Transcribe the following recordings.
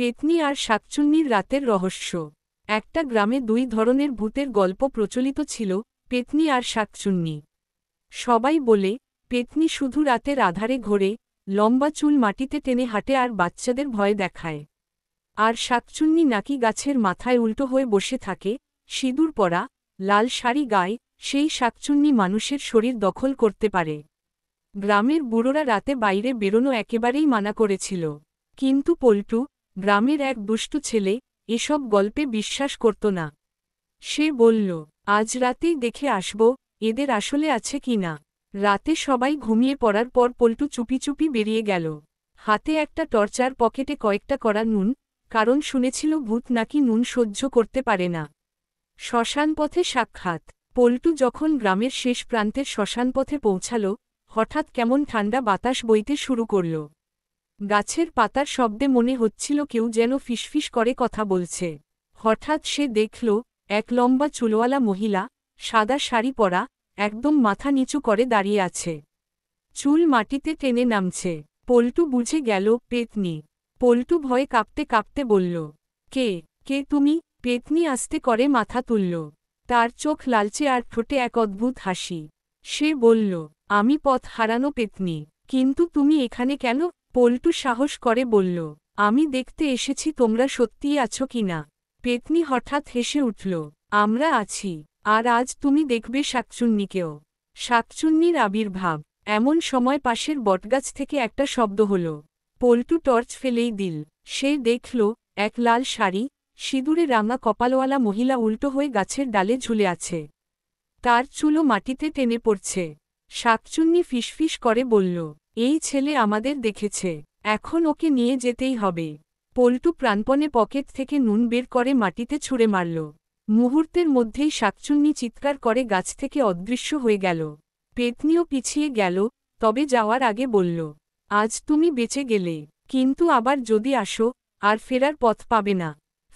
পেতনি আর শাকচুন্নির রাতের রহস্য। একটা গ্রামে দুই ধরনের ভূতের গল্প প্রচলিত ছিল, পেতনি আর শাকচুন্নি। সবাই বলে, পেতনি শুধু রাতের আধারে ঘোরে, লম্বা চুল মাটিতে টেনে হাঁটে আর বাচ্চাদের ভয় দেখায়। আর শাকচুন্নি নাকি গাছের মাথায় উল্টো হয়ে বসে থাকে, সিঁদুর পরা, লাল শাড়ি গায়ে, সেই শাকচুন্নি মানুষের শরীর দখল করতে পারে। গ্রামের বুড়োরা রাতে বাইরে বেরোনো একেবারেই মানা করেছিল। কিন্তু পল্টু, গ্রামের এক দুষ্টু ছেলে, এসব গল্পে বিশ্বাস করত না। সে বলল, আজ রাতেই দেখে আসব, এদের আসলে আছে কি না। রাতে সবাই ঘুমিয়ে পড়ার পর পল্টু চুপি চুপি বেরিয়ে গেল। হাতে একটা টর্চার, পকেটে কয়েকটা কড়া নুন, কারণ শুনেছিল ভূত নাকি নুন সহ্য করতে পারে না। শ্মশানপথে সাক্ষাৎ। পল্টু যখন গ্রামের শেষ প্রান্তের শ্মশানপথে পৌঁছাল, হঠাৎ কেমন ঠান্ডা বাতাস বইতে শুরু করল। গাছের পাতার শব্দে মনে হচ্ছিল কেউ যেন ফিসফিস করে কথা বলছে। হঠাৎ সে দেখল, এক লম্বা চুলওয়ালা মহিলা, সাদা শাড়ি পরা, একদম মাথা নিচু করে দাঁড়িয়ে আছে। চুল মাটিতে টেনে নামছে। পল্টু বুঝে গেল পেতনি। পল্টু ভয়ে কাঁপতে কাঁপতে বলল, কে কে তুমি? পেতনি আস্তে করে মাথা তুলল। তার চোখ লালচে আর ঠোঁটে এক অদ্ভুত হাসি। সে বলল, আমি পথ হারানো পেতনি। কিন্তু তুমি এখানে কেন? পল্টু সাহস করে বলল, আমি দেখতে এসেছি তোমরা সত্যিই আছো কিনা। পেতনি হঠাৎ হেসে উঠল, আমরা আছি। আর আজ তুমি দেখবে শাকচুন্নিকেও। শাকচুন্নির আবির্ভাব। এমন সময় পাশের বটগাছ থেকে একটা শব্দ হল। পল্টু টর্চ ফেলেই দিল। সে দেখল, এক লাল শাড়ি, সিঁদুরে রাঙা কপালওয়ালা মহিলা উল্টো হয়ে গাছের ডালে ঝুলে আছে। তার চুলও মাটিতে টেনে পড়ছে। শাকচুন্নি ফিসফিস করে বলল, এই ছেলে আমাদের দেখেছে, এখন ওকে নিয়ে যেতেই হবে। পল্টু প্রাণপণে পকেট থেকে নুন বের করে মাটিতে ছুঁড়ে মারল। মুহূর্তের মধ্যেই শাকচুন্নি চিৎকার করে গাছ থেকে অদৃশ্য হয়ে গেল। পেতনিও পিছিয়ে গেল, তবে যাওয়ার আগে বলল, আজ তুমি বেঁচে গেলে, কিন্তু আবার যদি আসো, আর ফেরার পথ পাবে না।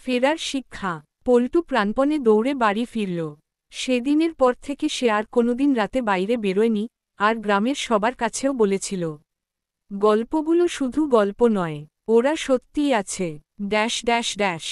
ফেরার শিক্ষা। পল্টু প্রাণপণে দৌড়ে বাড়ি ফিরল। সেদিনের পর থেকে সে আর কোনোদিন রাতে বাইরে বেরোয়নি, আর গ্রামের সবার কাছেও বলেছিল, গল্পগুলো শুধু গল্প নয়, ওরা সত্যিই আছে। Dash dash dash.